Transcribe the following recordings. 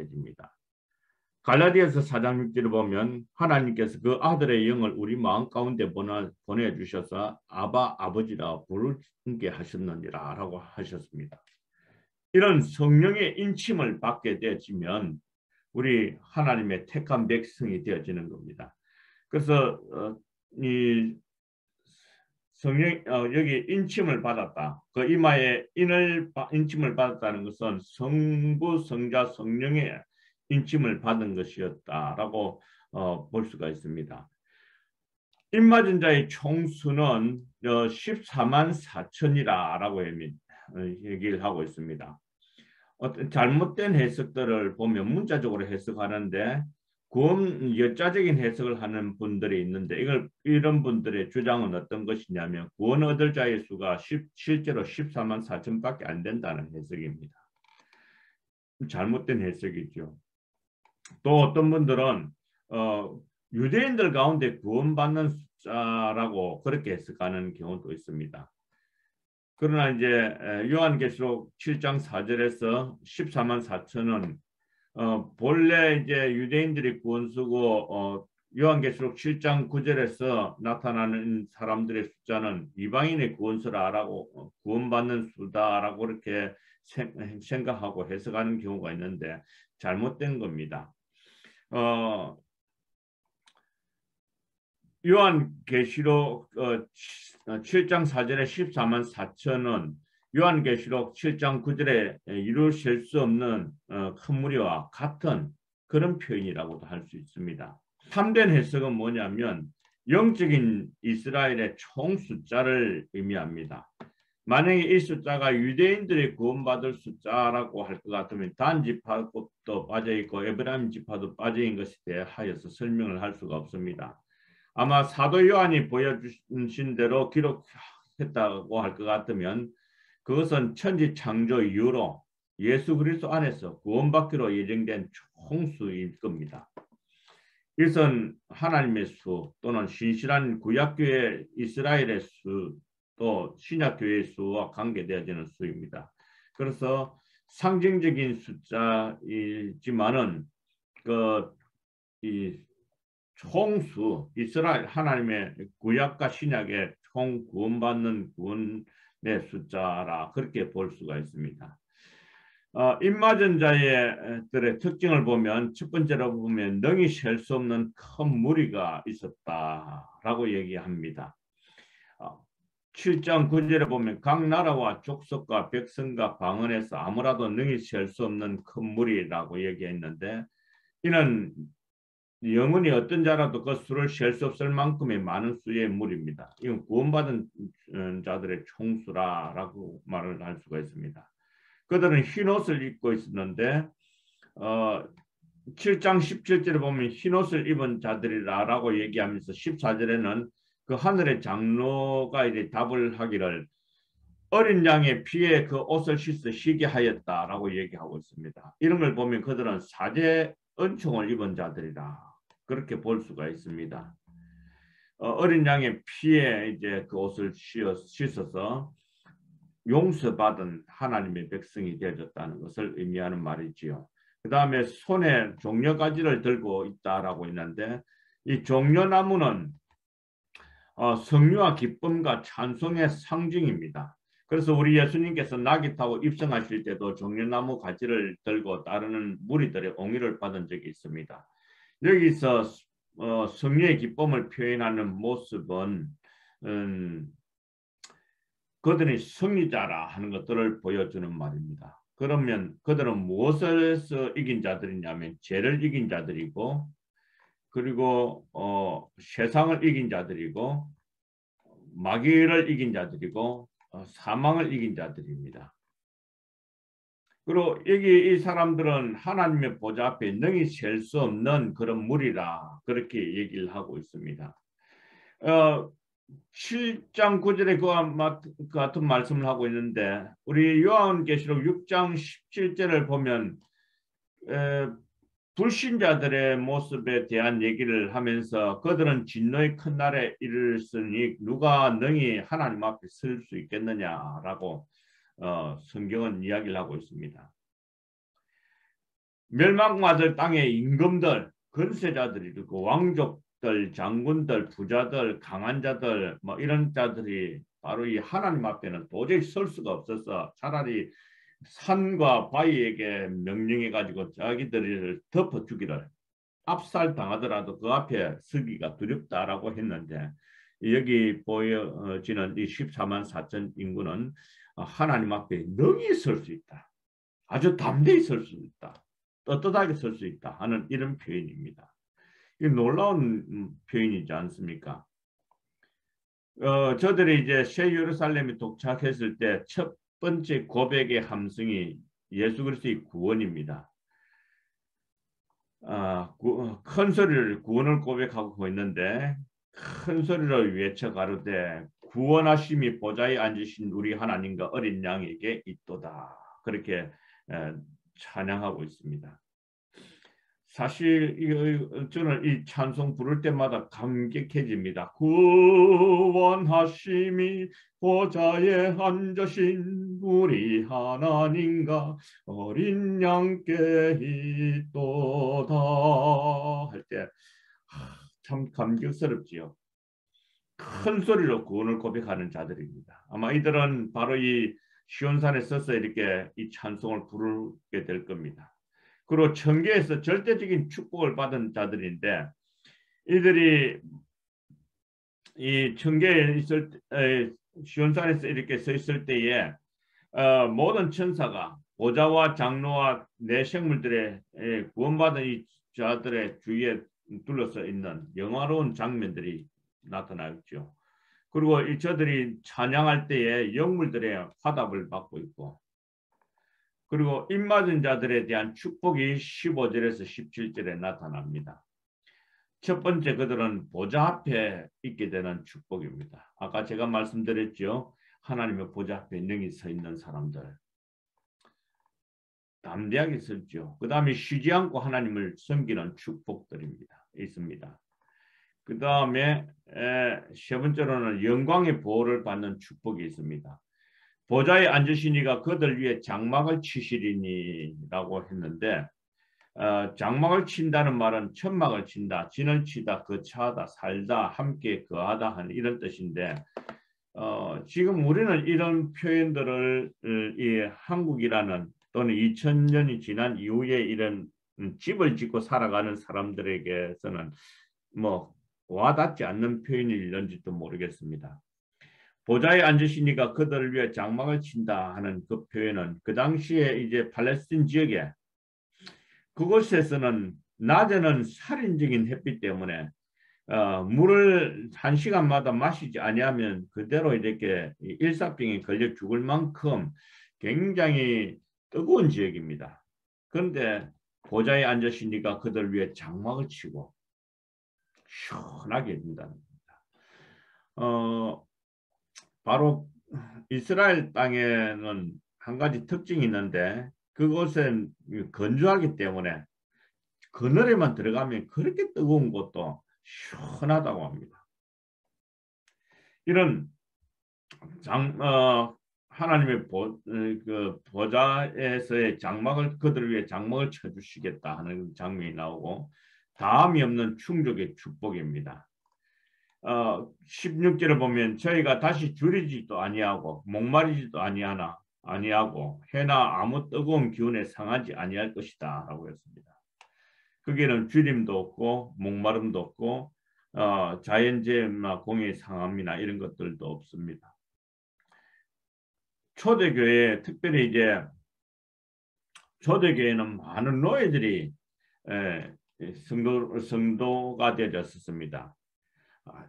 밝혀집니다. 갈라디아서 4장 6절을 보면 하나님께서 그 아들의 영을 우리 마음 가운데 보내주셔서 아바 아버지라 부르게 하셨느니라 라고 하셨습니다. 이런 성령의 인침을 받게 되어지면 우리 하나님의 택한 백성이 되어지는 겁니다. 그래서 이 성령 여기 인침을 받았다. 그 이마에 인침을 받았다는 것은 성부, 성자, 성령의 인침을 받은 것이었다라고 볼 수가 있습니다. 입맞은 자의 총수는 14만 4천이라고 얘기를 하고 있습니다. 잘못된 해석들을 보면 문자적으로 해석하는데 역자적인 해석을 하는 분들이 있는데 이런 분들의 주장은 어떤 것이냐면 구원 얻을 자의 수가 실제로 14만 4천밖에 안 된다는 해석입니다. 잘못된 해석이죠. 또 어떤 분들은 유대인들 가운데 구원받는 숫자라고 그렇게 해석하는 경우도 있습니다. 그러나 이제 요한계시록 7장 4절에서 14만 4천은 본래 이제 유대인들이 구원수고 요한계시록 7장 9절에서 나타나는 사람들의 숫자는 이방인의 구원수라고 구원받는 수다라고 그렇게 생각하고 해석하는 경우가 있는데 잘못된 겁니다. 요한계시록 7장 4절에 14만 4천은 요한계시록 7장 9절에 이루실 수 없는 큰 무리와 같은 그런 표현이라고도 할 수 있습니다. 참된 해석은 뭐냐면 영적인 이스라엘의 총 숫자를 의미합니다. 만약에 이 숫자가 유대인들이 구원받을 숫자라고 할 것 같으면 단 지파도 빠져있고 에브라임 지파도 빠져있는 것에 대하여서 설명을 할 수가 없습니다. 아마 사도 요한이 보여주신 대로 기록했다고 할 것 같으면 그것은 천지 창조 이후로 예수 그리스도 안에서 구원받기로 예정된 총수일 겁니다. 이것은 하나님의 수 또는 신실한 구약교회 이스라엘의 수 또 신약교회의 수와 관계되어지는 수입니다. 그래서 상징적인 숫자이지만은 이 총수 이스라엘 하나님의 구약과 신약의 총 구원받는 구원의 숫자라 그렇게 볼 수가 있습니다. 입맞은 자들의 특징을 보면 첫 번째로 보면 능히 셀 수 없는 큰 무리가 있었다라고 얘기합니다. 7장 9절에 보면 각 나라와 족속과 백성과 방언에서 아무라도 능히 셀 수 없는 큰 무리라고 얘기했는데 이는 영원히 어떤 자라도 그 수를 셀 수 없을 만큼의 많은 수의 무리입니다. 이건 구원받은 자들의 총수라고 말을 할 수가 있습니다. 그들은 흰옷을 입고 있었는데 7장 17절에 보면 흰옷을 입은 자들이라고 얘기하면서 14절에는 그 하늘의 장로가 이제 답을 하기를 어린 양의 피에 그 옷을 씻어 쉬게 하였다라고 얘기하고 있습니다. 이런 걸 보면 그들은 사제 은총을 입은 자들이라 그렇게 볼 수가 있습니다. 어린 양의 피에 이제 그 옷을 씻어서 용서받은 하나님의 백성이 되어졌다는 것을 의미하는 말이지요. 그 다음에 손에 종려가지를 들고 있다라고 했는데 이 종려나무는 성류와 기쁨과 찬송의 상징입니다. 그래서 우리 예수님께서 낙이 타고 입성하실 때도 종려나무 가지를 들고 따르는 무리들의 옹의를 받은 적이 있습니다. 여기서 성류의 기쁨을 표현하는 모습은 그들이 승리자라 하는 것들을 보여주는 말입니다. 그러면 그들은 무엇에서 이긴 자들이냐면 죄를 이긴 자들이고 그리고 세상을 이긴 자들이고 마귀를 이긴 자들이고 사망을 이긴 자들입니다. 그리고 여기 이 사람들은 하나님의 보좌 앞에 능히 셀 수 없는 그런 무리라 그렇게 얘기를 하고 있습니다. 7장 9절에 그 같은 말씀을 하고 있는데 우리 요한계시록 6장 17절을 보면 불신자들의 모습에 대한 얘기를 하면서 그들은 진노의 큰 날에 이르렀으니 누가 능히 하나님 앞에 설 수 있겠느냐라고 성경은 이야기를 하고 있습니다. 멸망받을 땅의 임금들, 건세자들이 있고 왕족들, 장군들, 부자들, 강한 자들 뭐 이런 자들이 바로 이 하나님 앞에는 도저히 설 수가 없어서 차라리 산과 바위에게 명령해 가지고 자기들을 덮어 주기를, 압살 당하더라도 그 앞에 서기가 두렵다라고 했는데, 여기 보여지는 이 14만 4천 인구는 하나님 앞에 능히 설 수 있다, 아주 담대히 설 수 있다, 떳떳하게 설 수 있다 하는 이런 표현입니다. 이 놀라운 표현이지 않습니까? 저들이 이제 새 예루살렘에 도착했을 때 첫 번째 고백의 함성이 예수 그리스도의 구원입니다. 큰 소리를 구원을 고백하고 있는데, 큰 소리로 외쳐 가로되 구원하심이 보좌에 앉으신 우리 하나님과 어린 양에게 있도다, 그렇게 찬양하고 있습니다. 사실 저는 이 찬송 부를 때마다 감격해집니다. 구원하심이 보좌에 앉으신 우리 하나님과 어린 양께 있도다 할 때 참 감격스럽지요. 큰 소리로 구원을 고백하는 자들입니다. 아마 이들은 바로 이 시온산에 서서 이렇게 이 찬송을 부르게 될 겁니다. 그리고 천계에서 절대적인 축복을 받은 자들인데, 이들이 이 천계에 있을 시온산에서 이렇게 서 있을 때에 모든 천사가 보좌와 장로와 내 생물들의 구원받은 이 자들의 주위에 둘러서 있는 영화로운 장면들이 나타나죠. 그리고 이 저들이 찬양할 때에 영물들의 화답을 받고 있고, 그리고 입맞은 자들에 대한 축복이 15절에서 17절에 나타납니다. 첫 번째, 그들은 보좌 앞에 있게 되는 축복입니다. 아까 제가 말씀드렸죠. 하나님의 보좌 앞에 능히 서 있는 사람들, 담대하게 서죠. 그 다음에 쉬지 않고 하나님을 섬기는 축복들입니다. 있습니다. 그 다음에 세 번째로는 영광의 보호를 받는 축복이 있습니다. 보좌에 앉으시니가 그들 위에 장막을 치시리니 라고 했는데, 장막을 친다는 말은 천막을 친다, 진을 치다, 거처하다, 살다, 함께 거하다 하는 이런 뜻인데, 지금 우리는 이런 표현들을 이 한국이라는 또는 2000년이 지난 이후에 이런 집을 짓고 살아가는 사람들에게서는 뭐 와닿지 않는 표현일런지도 모르겠습니다. 보좌에 앉으시니까 그들을 위해 장막을 친다 하는 그 표현은 그 당시에 이제 팔레스틴 지역에, 그곳에서는 낮에는 살인적인 햇빛 때문에 물을 1시간마다 마시지 아니하면 그대로 이렇게 일사병에 걸려 죽을 만큼 굉장히 뜨거운 지역입니다. 그런데 보좌에 앉으시니까 그들 위해 장막을 치고 시원하게 해준다는 겁니다. 바로 이스라엘 땅에는 한 가지 특징이 있는데, 그곳은 건조하기 때문에 그늘에만 들어가면 그렇게 뜨거운 곳도 시원하다고 합니다. 이런 하나님의 그 보좌에서의 장막을, 그들을 위해 장막을 쳐주시겠다 하는 장면이 나오고, 다음이 없는 충족의 축복입니다. 16절을 보면 저희가 다시 줄이지도 아니하고 목마르지도 아니하고 해나 아무 뜨거운 기운에 상하지 아니할 것이다 라고 했습니다. 거기는 줄임도 없고 목마름도 없고 자연재해나 공해 상함이나 이런 것들도 없습니다. 초대교회, 특별히 이제 초대교회는 많은 노예들이 성도가 되었습니다.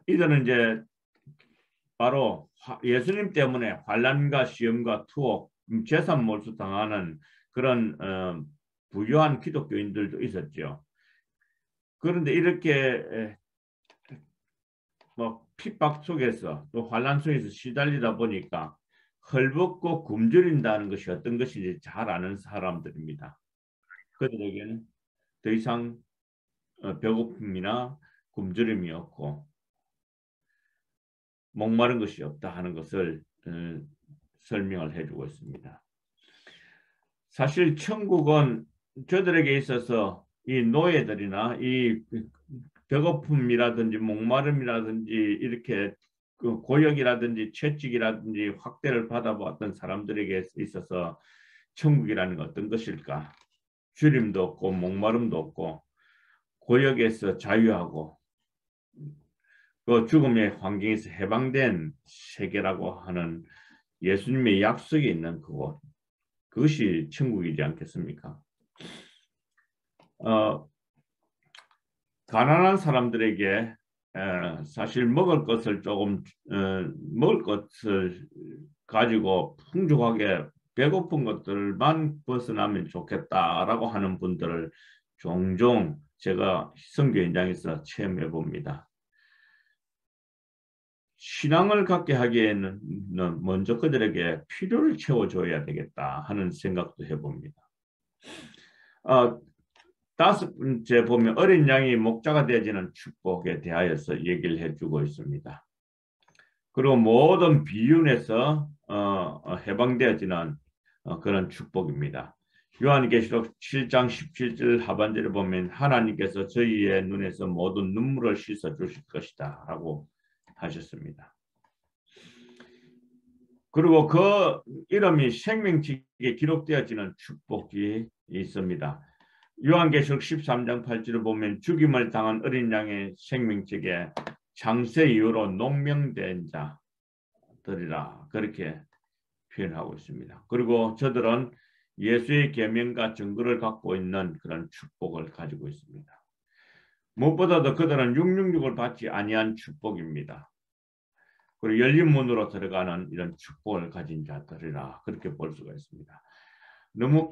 이들은 이제 바로 예수님 때문에 환난과 시험과 투옥, 재산 몰수 당하는 그런 부유한 기독교인들도 있었죠. 그런데 이렇게 뭐 핍박 속에서 또 환난 속에서 시달리다 보니까 헐벗고 굶주린다는 것이 어떤 것인지 잘 아는 사람들입니다. 그들에게는 더 이상 배고픔이나 굶주림이 없고 목마른 것이 없다 하는 것을 설명을 해주고 있습니다. 사실 천국은 저들에게 있어서 이 노예들이나 이 배고픔이라든지 목마름이라든지 이렇게 그 고역이라든지 채찍이라든지 확대를 받아보았던 사람들에게 있어서 천국이라는 건 어떤 것일까? 주림도 없고 목마름도 없고 고역에서 자유하고 그 죽음의 환경에서 해방된 세계라고 하는 예수님의 약속이 있는 그곳, 그것이 천국이지 않겠습니까? 가난한 사람들에게 사실 먹을 것을 조금 먹을 것을 가지고 풍족하게 배고픈 것들만 벗어나면 좋겠다라고 하는 분들을 종종 제가 선교 현장에서 체험해 봅니다. 신앙을 갖게 하기에는 먼저 그들에게 필요를 채워줘야 되겠다 하는 생각도 해봅니다. 다섯 번째 보면 어린 양이 목자가 되어지는 축복에 대하여서 얘기를 해주고 있습니다. 그리고 모든 비윤에서 해방되어지는 그런 축복입니다. 요한계시록 7장 17절 하반절에 보면 하나님께서 저희의 눈에서 모든 눈물을 씻어 주실 것이다 라고 하셨습니다. 그리고 그 이름이 생명책에 기록되어지는 축복이 있습니다. 요한계시록 13장 8절을 보면 죽임을 당한 어린 양의 생명책에 장세 이후로 농명된 자들이라 그렇게 표현하고 있습니다. 그리고 저들은 예수의 계명과 증거를 갖고 있는 그런 축복을 가지고 있습니다. 무엇보다도 그들은 666을 받지 아니한 축복입니다. 그리고 열린 문으로 들어가는 이런 축복을 가진 자들이라 그렇게 볼 수가 있습니다. 너무